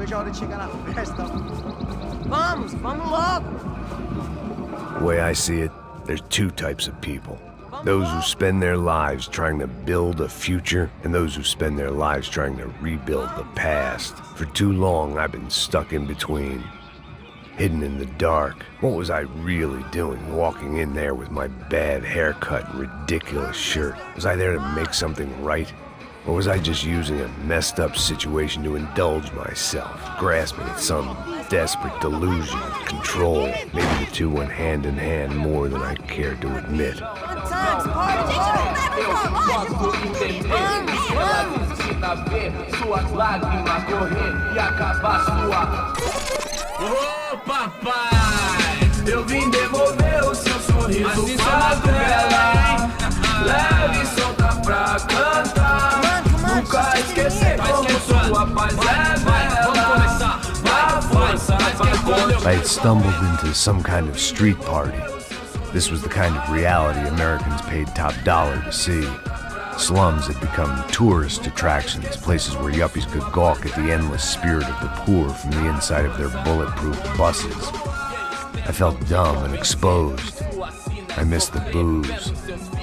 vejo a hora de chegar na festa. Vamos logo! The way I see it, there's two types of people. Those who spend their lives trying to build a future, and those who spend their lives trying to rebuild the past. For too long, I've been stuck in between. Hidden in the dark. What was I really doing walking in there with my bad haircut and ridiculous shirt? Was I there to make something right? Or was I just using a messed up situation to indulge myself, grasping at some desperate delusion of control? Maybe the two went hand in hand more than I cared to admit. Ô papai, eu vim devolver o seu sorriso pra ela. Leve e solta pra cantar. Nunca esquecer como sua paz é bela. Vá força, I had stumbled into some kind of street party. This was the kind of reality Americans paid top dollar to see. Slums had become tourist attractions, places where yuppies could gawk at the endless spirit of the poor from the inside of their bulletproof buses. I felt dumb and exposed. I missed the booze.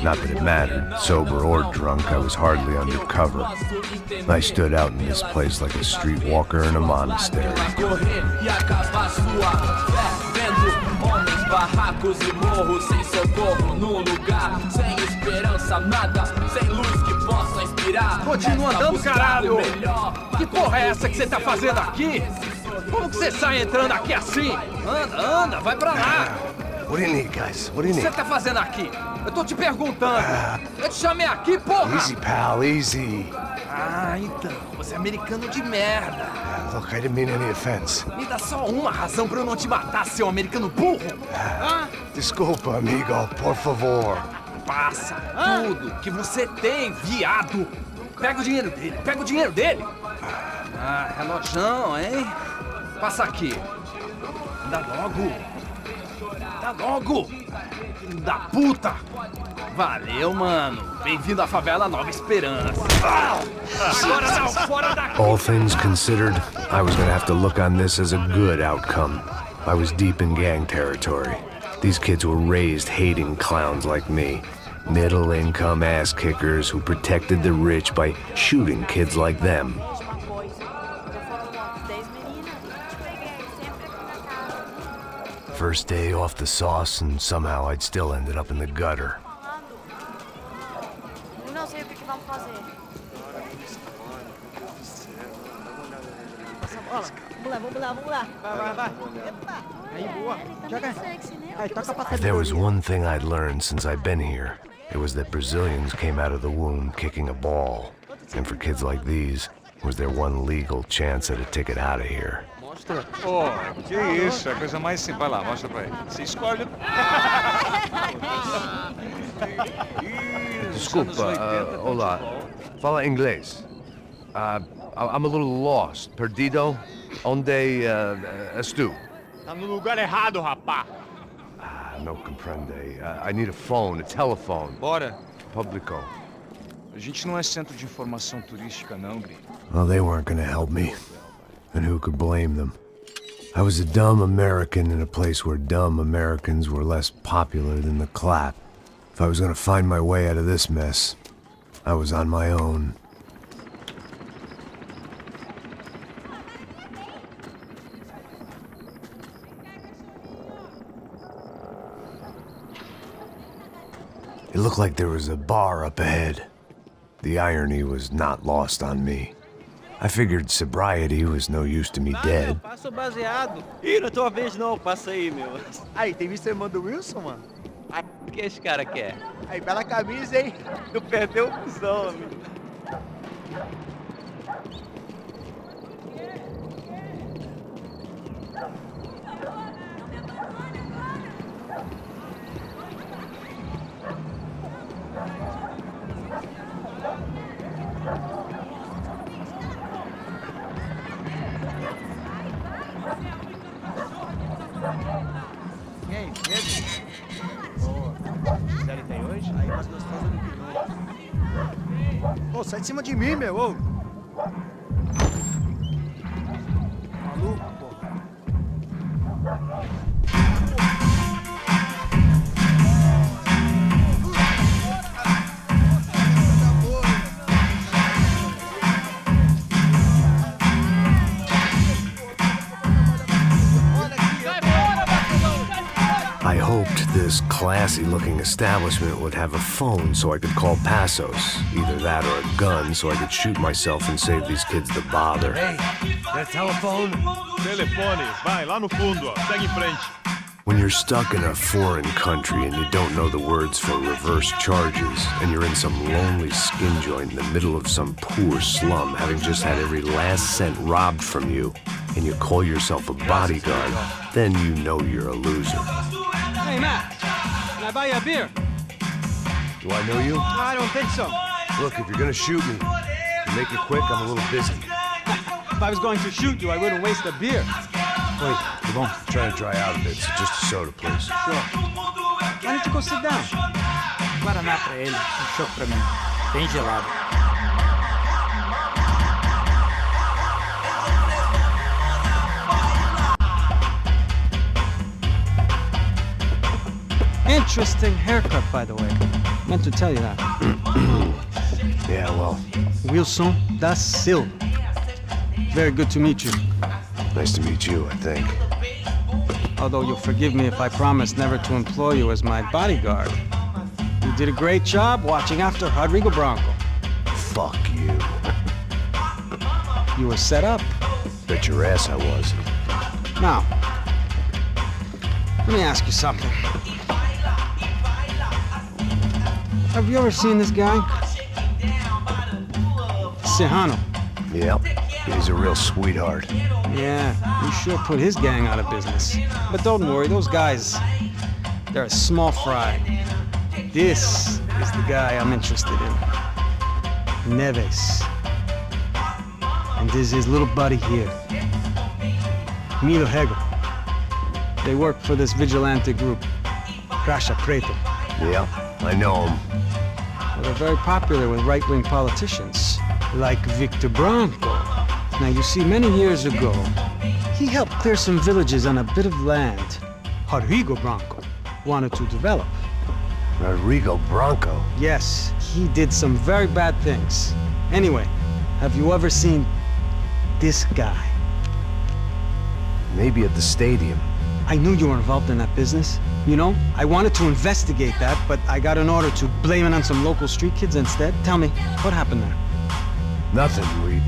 Not that it mattered, sober or drunk, I was hardly undercover. I stood out in this place like a streetwalker in a monastery. Barracos e morros sem socorro num lugar sem esperança, nada, sem luz que possa inspirar. Continua andando, caralho! Que porra é essa que você tá fazendo aqui? Como que você sai entrando aqui assim? Anda, vai pra lá! What do you need, guys? What do you O que need? você tá fazendo aqui? Eu tô te perguntando! Eu te chamei aqui, porra! Easy, pal, easy. Ah, então, você é americano de merda! Look, I didn't mean any offense. Me dá só uma razão pra eu não te matar, seu americano burro! Desculpa, amigo, por favor. Passa tudo que você tem, viado! Pega o dinheiro dele! Ah, relojão, hein? Passa aqui! Dá logo! Filho da puta! Valeu, mano! Bem-vindo à favela Nova Esperança! Agora não, fora daqui! All things considered, I was gonna have to look on this as a good outcome. I was deep in gang territory. These kids were raised hating clowns like me. Middle-income ass-kickers who protected the rich by shooting kids like them. First day off the sauce, and somehow I'd still ended up in the gutter. Eu não sei o que vamos fazer. Vamos lá. Vai. Aí, boa. Joga. Aí, toca pra If there was one thing I'd learned since I'd been here, it was that Brazilians came out of the womb kicking a ball. And for kids like these, was their one legal chance at a ticket out of here. Pô, que isso, é a coisa mais simples. Vai lá, mostra pra ele. Você escolhe. Desculpa, olá. Fala inglês. I'm a little lost. Perdido? Onde estou? Tá no lugar errado, rapá. No comprende. I need a phone, a telephone. Bora. Publico. A gente não é centro de informação turística, não, Gri. Well, they weren't gonna help me. And who could blame them? I was a dumb American in a place where dumb Americans were less popular than the clap. If I was gonna find my way out of this mess, I was on my own. It looked like there was a bar up ahead. The irony was not lost on me. I figured sobriety was no use to me dead. Passa o baseado. Ih, não é tua vez não, passa aí, meu. Aí, tem visto a irmã do Wilson, mano? O que esse cara quer? Aí, bela camisa, hein? Tu perdeu o cuzão, amigo. E aí, medo? Boa. Série tem hoje? Aí, mais gostosa do que Ô, sai de cima de mim, meu! Ô. I hoped this classy-looking establishment would have a phone so I could call Passos. Either that or a gun so I could shoot myself and save these kids the bother. Hey, got a telephone? Telefone, vai, lá no fundo, ó. Segue em frente. When you're stuck in a foreign country and you don't know the words for reverse charges, and you're in some lonely skin joint in the middle of some poor slum, having just had every last cent robbed from you, and you call yourself a bodyguard, then you know you're a loser. Hey, Matt, can I buy you a beer? Do I know you? I don't think so. Look, if you're gonna shoot me, to make it quick, I'm a little busy. If I was going to shoot you, I wouldn't waste a beer. Wait, come on. I'm trying to dry out a bit, so just a soda, please. Sure. Why don't you go sit down? Guaraná pra ele, um choco pra mim. Bem gelado. Interesting haircut, by the way. Meant to tell you that. Yeah, well, Wilson da Silva. Very good to meet you. nice to meet you, I think. Although you'll forgive me if I promise never to employ you as my bodyguard. You did a great job watching after Rodrigo Branco. Fuck you. You were set up. Bet your ass I was. Now, let me ask you something. Have you ever seen this guy? Serrano. Yep, he's a real sweetheart. Yeah, you sure put his gang out of business. But don't worry, those guys, they're a small fry. This is the guy I'm interested in. Neves. And this is his little buddy here. Milo Hegel. They work for this vigilante group, Crasha Preto. Yep, I know him. Well, they're very popular with right-wing politicians, like Victor Branco. Now, you see, many years ago, he helped clear some villages on a bit of land Rodrigo Branco wanted to develop. Rodrigo Branco? Yes, he did some very bad things. Anyway, have you ever seen this guy? Maybe at the stadium. I knew you were involved in that business. You know, I wanted to investigate that, but I got an order to blame it on some local street kids instead. Tell me, what happened there? Nothing. We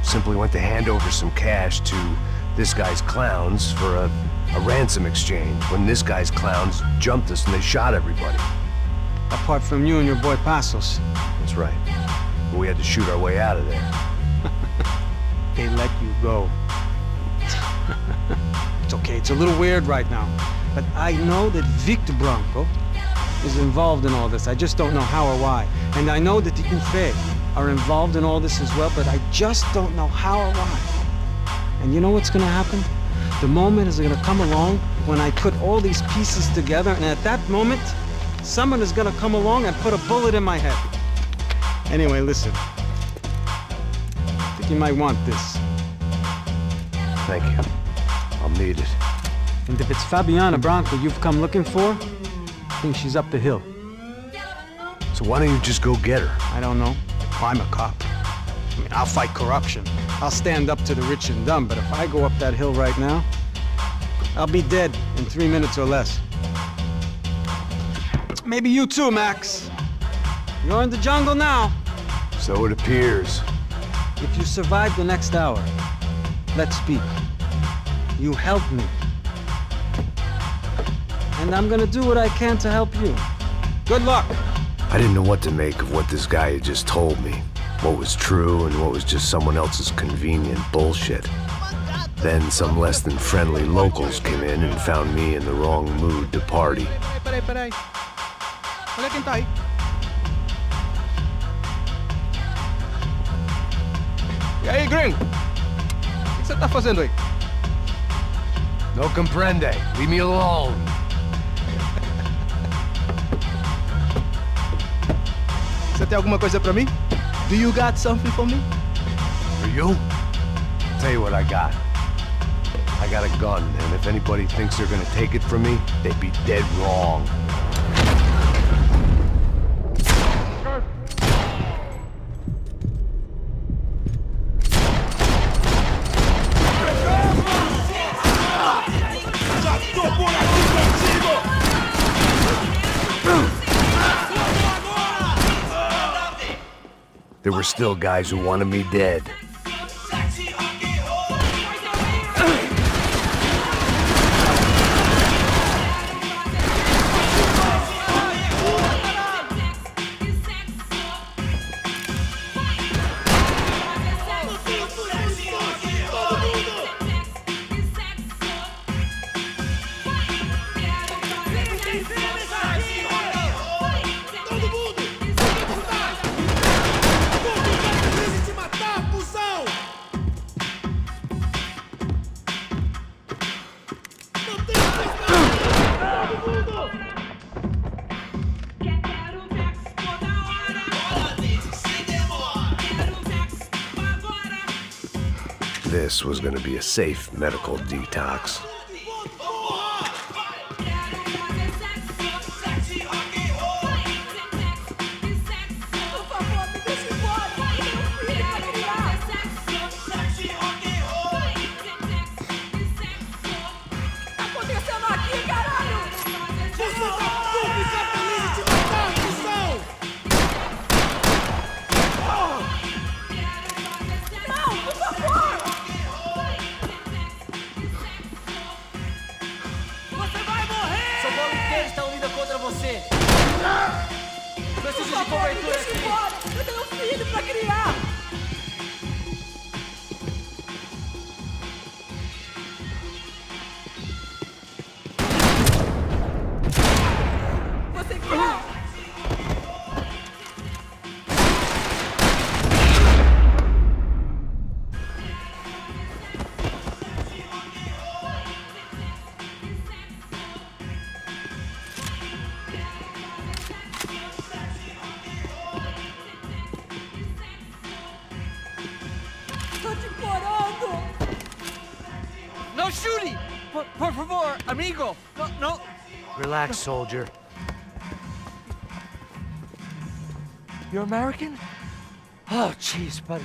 simply went to hand over some cash to this guy's clowns for a ransom exchange when this guy's clowns jumped us and they shot everybody. Apart from you and your boy Passos. That's right. We had to shoot our way out of there. They let you go. It's okay, it's a little weird right now. But I know that Victor Branco is involved in all this. I just don't know how or why. And I know that the UFE are involved in all this as well, but I just don't know how or why. And you know what's gonna happen? The moment is gonna come along when I put all these pieces together, and at that moment, someone is gonna come along and put a bullet in my head. Anyway, listen. I think you might want this. Thank you. I'll need it. And if it's Fabiana Branco you've come looking for, I think she's up the hill. So why don't you just go get her? I don't know. I'm a cop. I mean, I'll fight corruption. I'll stand up to the rich and dumb, but if I go up that hill right now, I'll be dead in 3 minutes or less. Maybe you too, Max. You're in the jungle now. So it appears. If you survive the next hour, let's speak. You help me. And I'm gonna do what I can to help you. Good luck. I didn't know what to make of what this guy had just told me. What was true and what was just someone else's convenient bullshit. Then some less than friendly locals came in and found me in the wrong mood to party. Peraí. Olha quem tá aí. E aí, gringo? O que você tá fazendo aí? No comprende. Leave me alone. Você tem alguma coisa pra mim? Do you got something for me? For you? Tell you what I got. I got a gun, and if anybody thinks they're gonna take it from me, they'd be dead wrong. there were still guys who wanted me dead. This was gonna be a safe medical detox. No shooting! Por favor, amigo! No. Relax, soldier. You're American? Oh, jeez, buddy.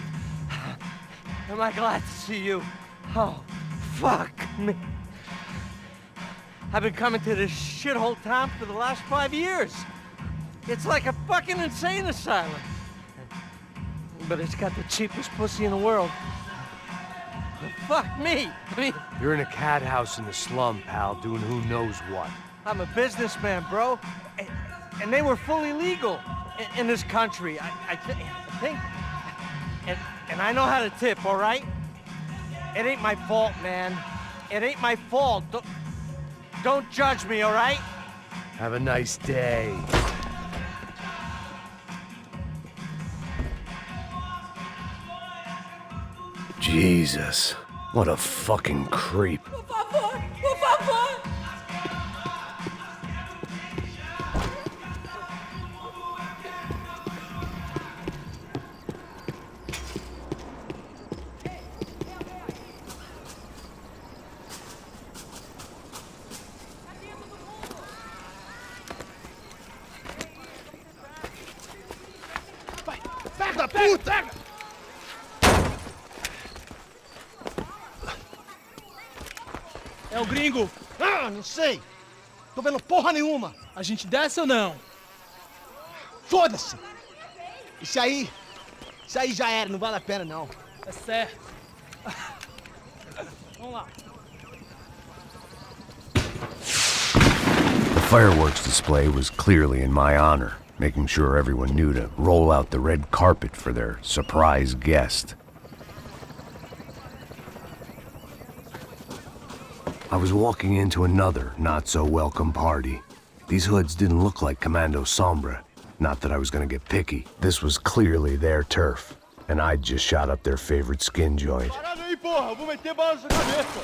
Am I glad to see you? Oh, fuck me. I've been coming to this shithole town for the last 5 years. It's like a fucking insane asylum. But it's got the cheapest pussy in the world. Fuck me. I mean, You're in a cat house in the slum, pal, doing who knows what. I'm a businessman, bro. And they were fully legal in this country. I think. And I know how to tip, all right? It ain't my fault, man. It ain't my fault. Don't judge me, all right? Have a nice day. Jesus, what a fucking creep. Por favor, por favor! Pega, puta! É o gringo. Ah, não sei. Tô vendo porra nenhuma. A gente desce ou não? Foda-se. Isso aí já era, não vale a pena, não. É certo. Vamos lá. The fireworks display was clearly in my honor, making sure everyone knew to roll out the red carpet for their surprise guest. I was walking into another not-so-welcome party. These hoods didn't look like Commando Sombra. Not that I was gonna get picky. This was clearly their turf, and I'd just shot up their favorite skin joint. Parada aí, porra! Eu vou meter bala na sua cabeça!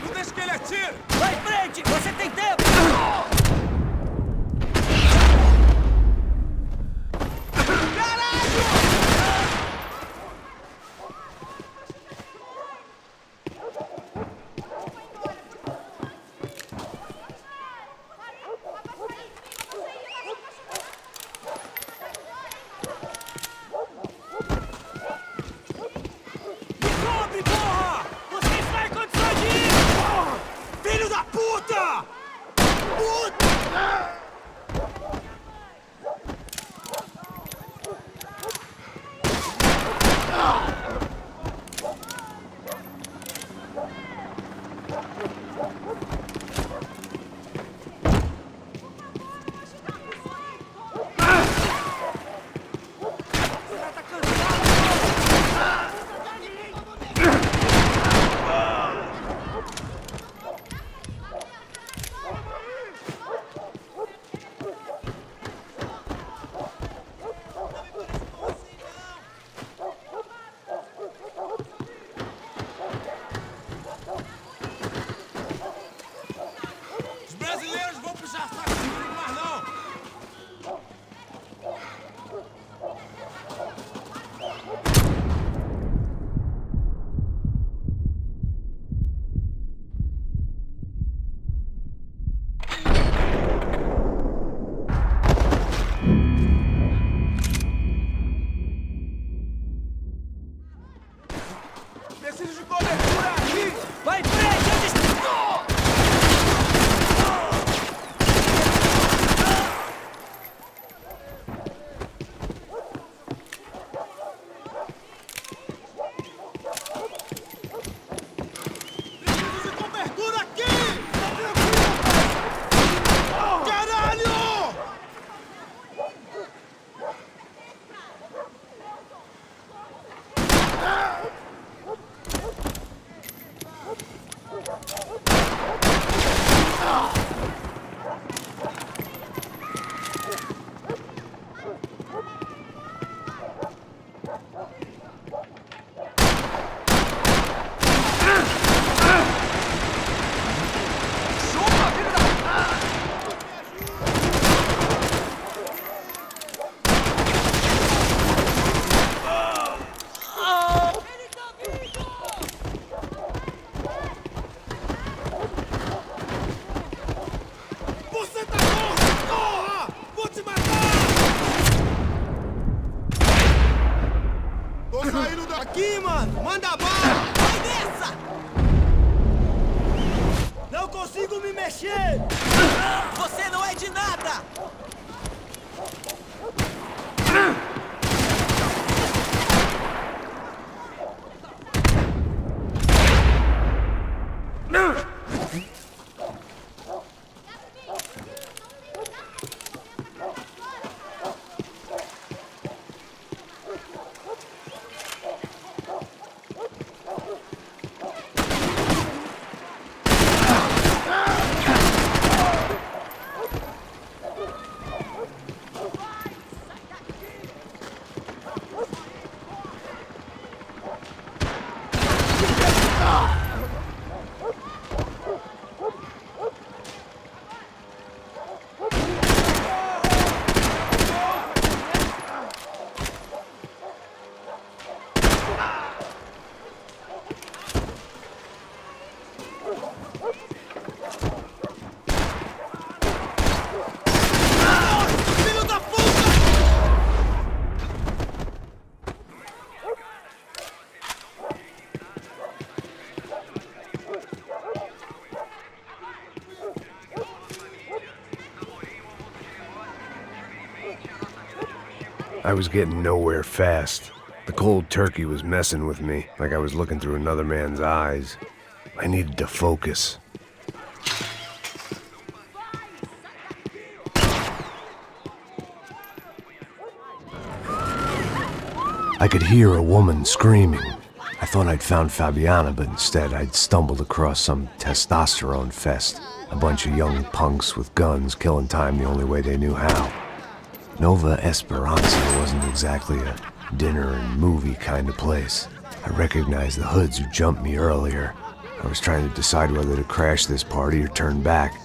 Não deixa que ele atire! Vai em frente, você tem tempo! aqui, mano! Manda bala! Vai nessa! Não consigo me mexer! Você não é de nada! I was getting nowhere fast. The cold turkey was messing with me, like I was looking through another man's eyes. I needed to focus. I could hear a woman screaming. I thought I'd found Fabiana, but instead I'd stumbled across some testosterone fest. A bunch of young punks with guns killing time the only way they knew how. Nova Esperanza wasn't exactly a dinner and movie kind of place. I recognized the hoods who jumped me earlier. I was trying to decide whether to crash this party or turn back,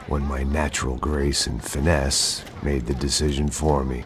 when my natural grace and finesse made the decision for me.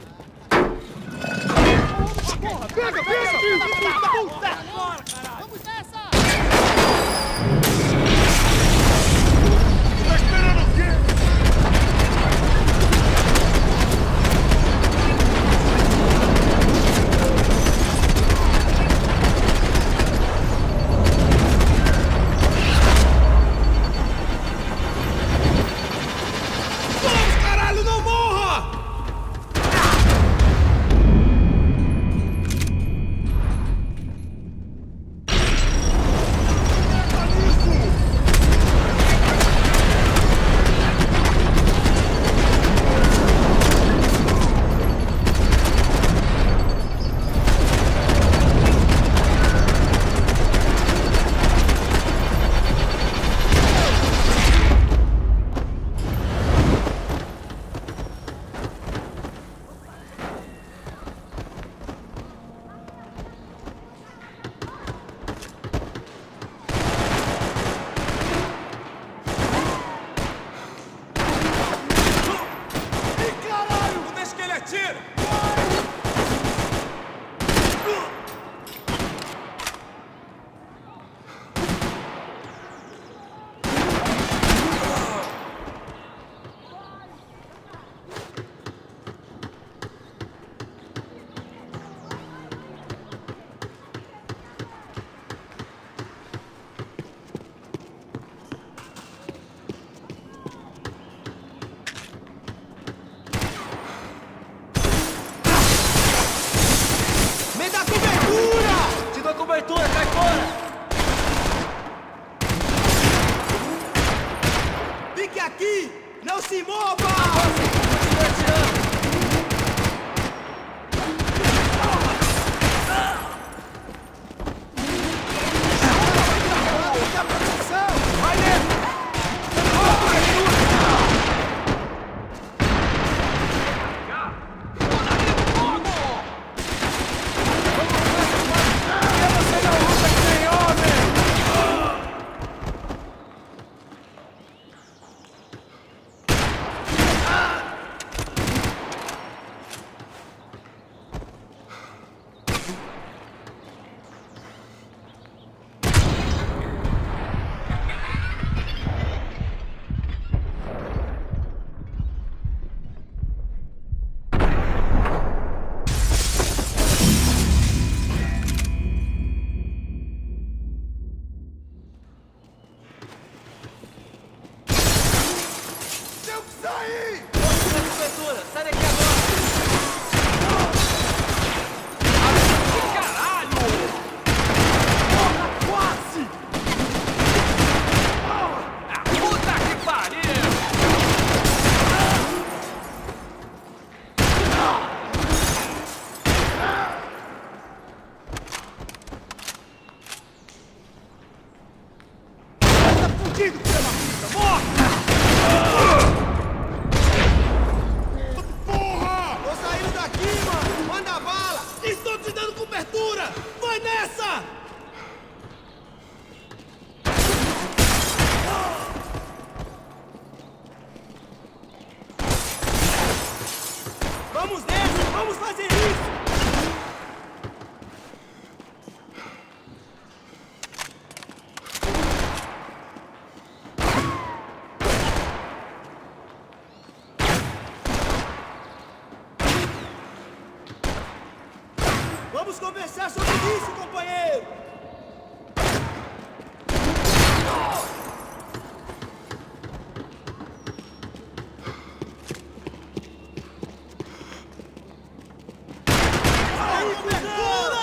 Cobertura, cai fora! Fique aqui! Não se mova! Continua atirando! Vai dentro! Cobertura, sai daqui agora! Caralho! Porra, quase! Ah, puta que pariu! Tá fudido, filha da puta! Morre! Porra! Tô saindo daqui, mano! Manda bala! Estou te dando cobertura! Vai nessa! Vamos nessa! Vamos fazer isso! Vamos conversar sobre isso, companheiro! Aí, cobertura!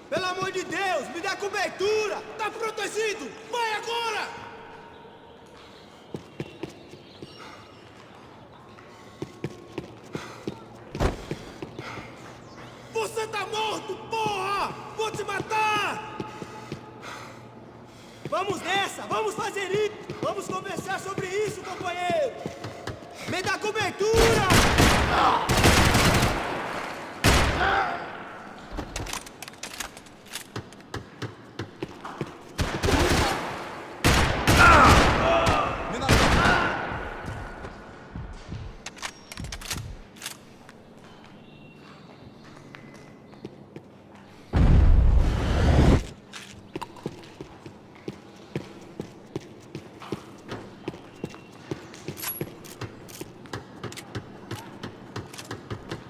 Pelo amor de Deus, me dá cobertura! Tá protegido! Vai agora! Você tá morto, porra! Vou te matar! Vamos nessa! Vamos fazer isso! Vamos conversar sobre isso, companheiro! Me dá cobertura!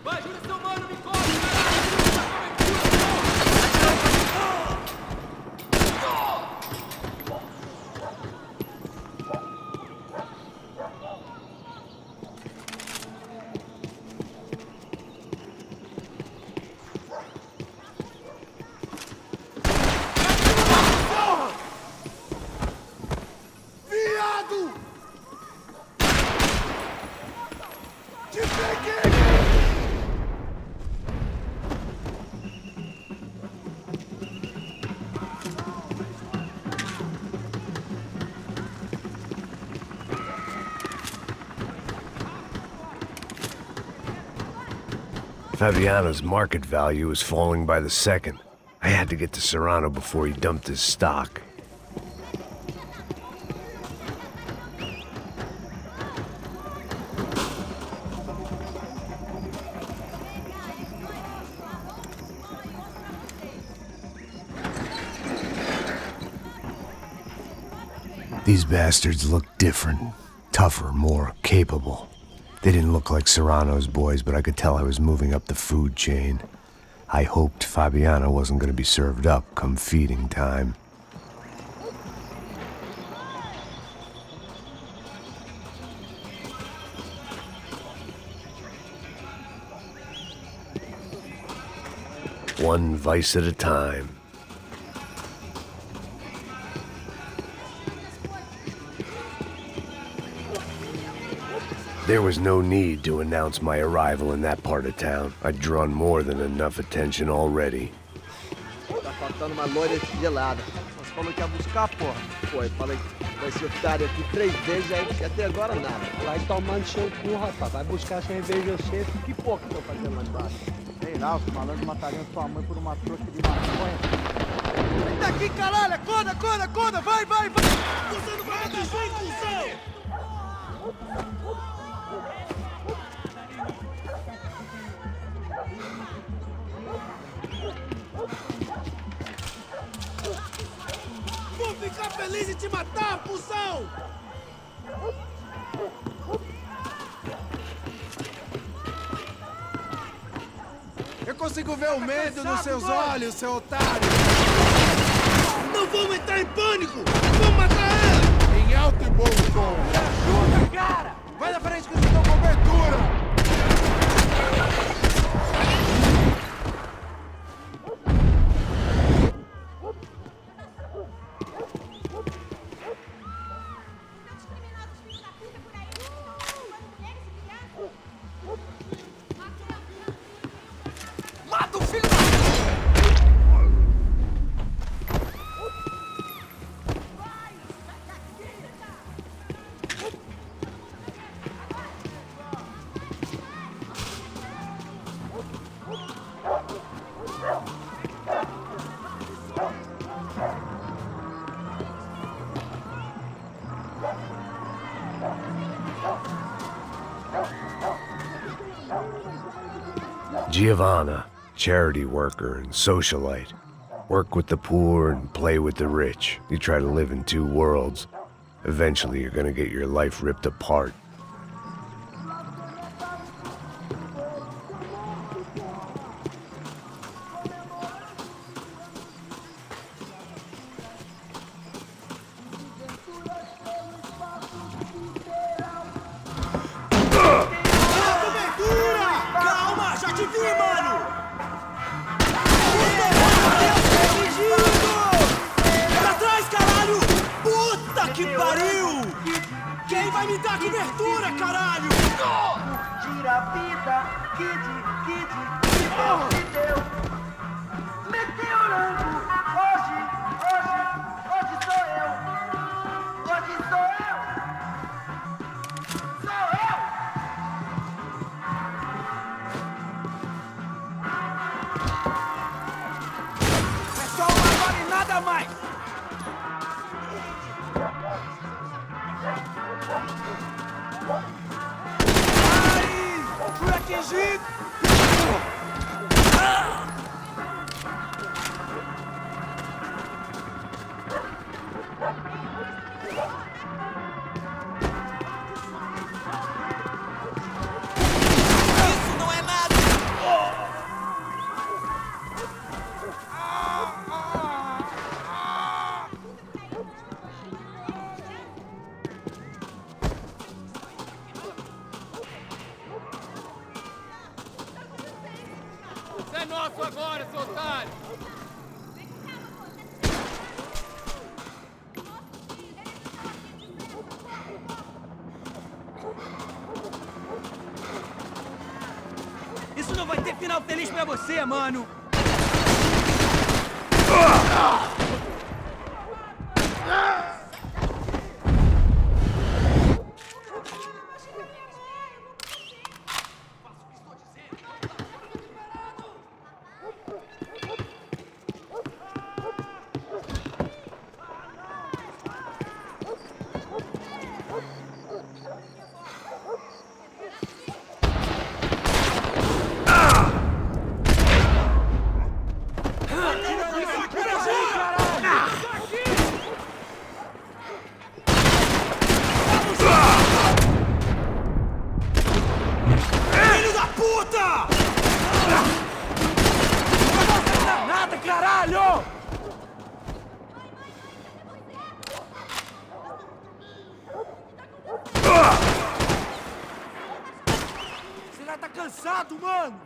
Vai, ajuda seu mano, me corre, caralho! Viado! Te peguei! Fabiano's market value is falling by the second. I had to get to Serrano before he dumped his stock. These bastards look different, tougher, more capable. They didn't look like Serrano's boys, but I could tell I was moving up the food chain. I hoped Fabiano wasn't going to be served up come feeding time. One vice at a time. There was no need to announce my arrival in that part of town. I'd drawn more than enough attention already. Tá faltando uma loira gelada. Você falou que ia buscar, porra? Foi, falei com esse otário aqui 3 vezes, aí até agora nada. Vai tomando seu cu, rapaz. Vai buscar cerveja cedo. Que porra que estão fazendo lá embaixo? Sei lá, os malandros matariam sua mãe por uma trouxa de maconha. Vem daqui, caralho! Acorda, acorda, acorda! Vai, vai, vai! Você não vai me deixar, cuzão! Vou ficar feliz em te matar, cuzão! consigo ver o medo nos seus olhos, seu otário! Não vamos entrar em pânico! Vamos matar ela! Em alto e bom som! Me ajuda, cara! Vai na frente que eu te dou cobertura! Mata o filho da... Giovanna, charity worker and socialite. Work with the poor and play with the rich. You try to live in two worlds. Eventually, you're gonna get your life ripped apart. É nosso agora, seu otário! Isso não vai ter final feliz pra você, mano! Tá cansado, mano!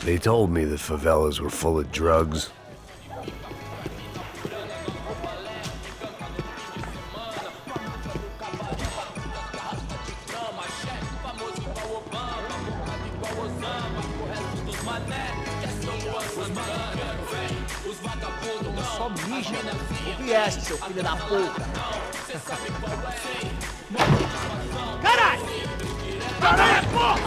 They told me the favelas were full of drugs. Só mija. O vieste, seu filho da puta. Caralho! Caralho, porra!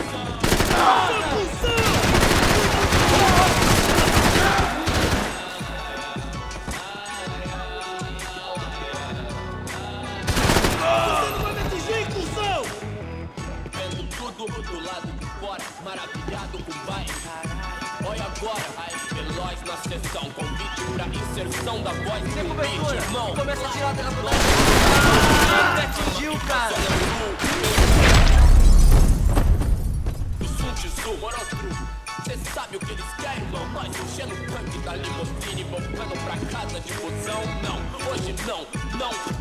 maravilhado com vai. Olha agora, veloz na sessão, convite pra inserção da voz Tem no cobertura. beat, irmão. Começa a tirar da me atingiu, cara. Cê sabe o que eles querem, irmão? Nós enchendo o tanque da limusine, voltando pra casa de busão. Não, hoje não,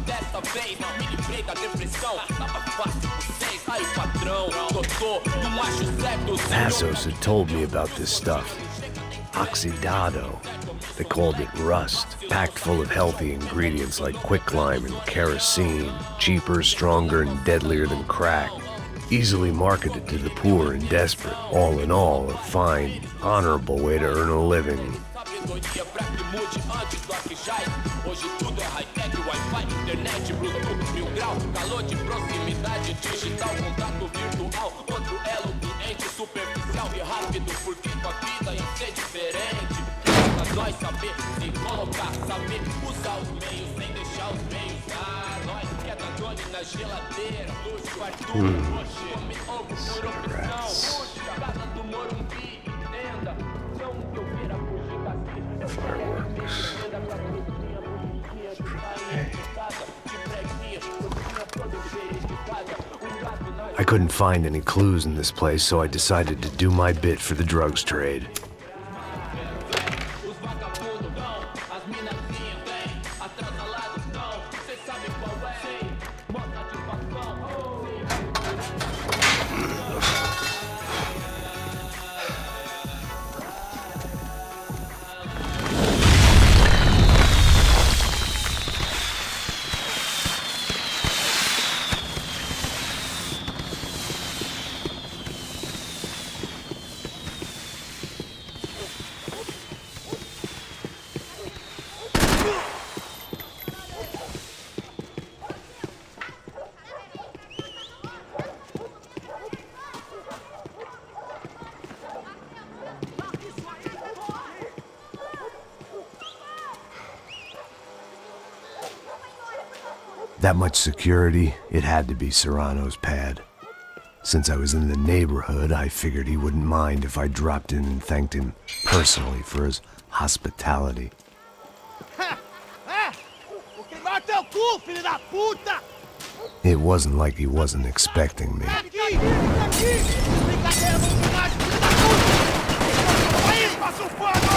dessa vez não me livrei da depressão. Tava fácil com vocês, aí patrão, doutor, não acho certo. Passos had told me about this stuff. Oxidado. They called it rust, packed full of healthy ingredients like quicklime and kerosene, cheaper, stronger, and deadlier than crack. Easily marketed to the poor and desperate. All in all, a fine, honorable way to earn a living. Hoje tudo é high-tech, Wi-Fi, internet, Bluetooth, 1000 graus, calor de proximidade, digital, contato virtual, outro elo, cliente superficial e rápido, porque tua vida ia ser diferente. Basta nós saber se colocar, saber usar os meios sem deixar os meios. Nós que é da Doni na geladeira, luxo, Arthur, roxo, come ovo por opção, luxo, casa do Morumbi, entenda, não que eu queira fugir daqui, eu quero entenda pra cozinha bonitinha de farinha de casa, de breguinha, cozinha toda cheia de casa, gato na... I couldn't find any clues in this place, so I decided to do my bit for the drugs trade. Os vagabundos vão, as minazinhas vêm, atrasalados não, cê sabe qual é, moda de facão, That much security, it had to be Serrano's pad. Since I was in the neighborhood, I figured he wouldn't mind if I dropped in and thanked him personally for his hospitality. Vou queimar teu cu, filho da puta! It wasn't like he wasn't expecting me. Aqui! Brincadeira, vamos mais, filho da puta! Aí, passa o fogo!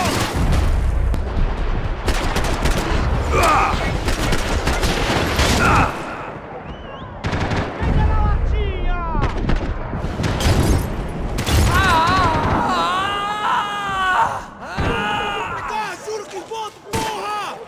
Juro que volto, porra!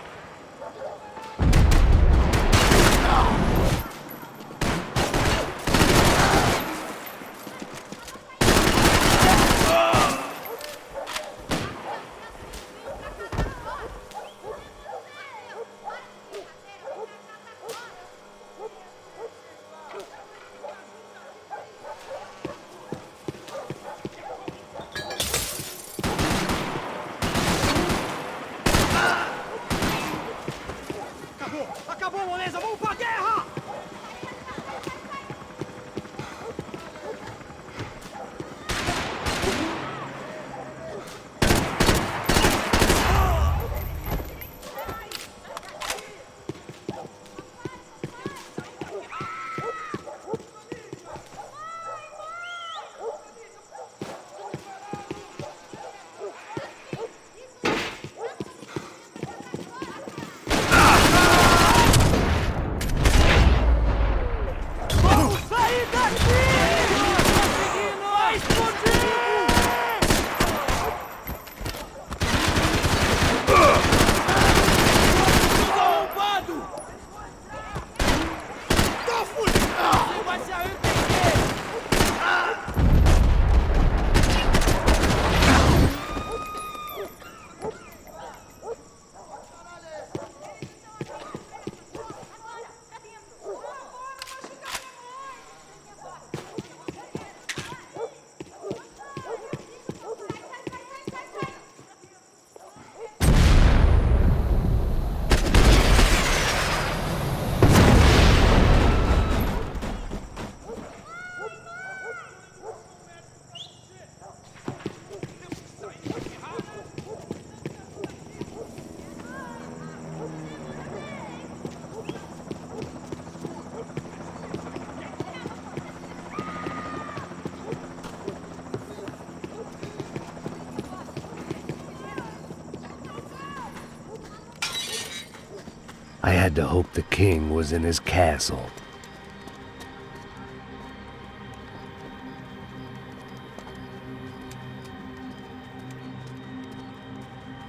I had to hope the king was in his castle.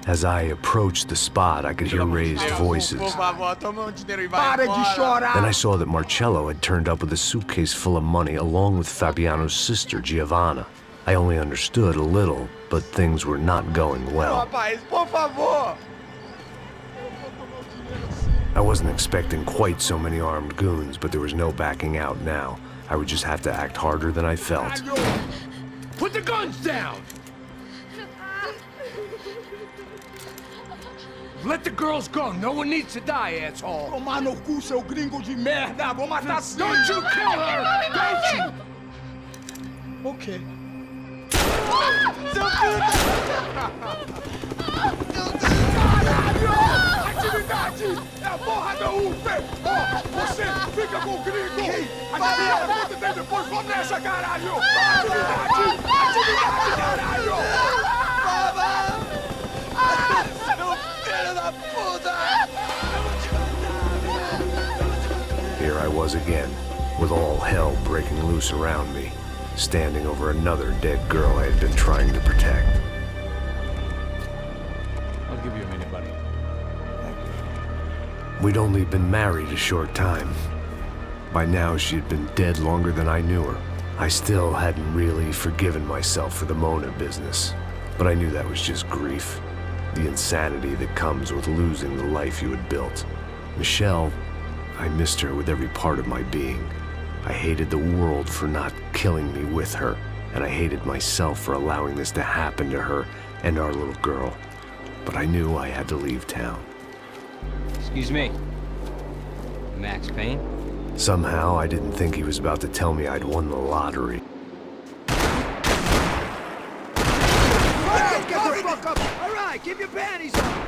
As I approached the spot, I could hear raised voices. Por favor, toma dinheiro e vai Para de embora. chorar! Then I saw that Marcello had turned up with a suitcase full of money along with Fabiano's sister, Giovanna. I only understood a little, but things were not going well. Rapaz, por favor! I wasn't expecting quite so many armed goons, but there was no backing out now. I would just have to act harder than I felt. Put the guns down! Let the girls go. No one needs to die, asshole. Tomar no cu, seu gringo de merda. Vou matar sim. Don't you kill her! Don't you! Okay. Seu filho Caralho! Atividade! É a porra da UP! Você fica com o gringo! A galera conta tem depois. Vamos nessa, caralho! Atividade! Atividade, caralho! Here I was again, with all hell breaking loose around me, standing over another dead girl I had been trying to protect. I'll give you a minute, buddy. We'd only been married a short time. By now, she had been dead longer than I knew her. I still hadn't really forgiven myself for the Mona business, but I knew that was just grief. The insanity that comes with losing the life you had built. Michelle, I missed her with every part of my being. I hated the world for not killing me with her, and I hated myself for allowing this to happen to her and our little girl. But I knew I had to leave town. Excuse me. Max Payne? Somehow, I didn't think he was about to tell me I'd won the lottery. Get the fuck up! All right, keep your panties on!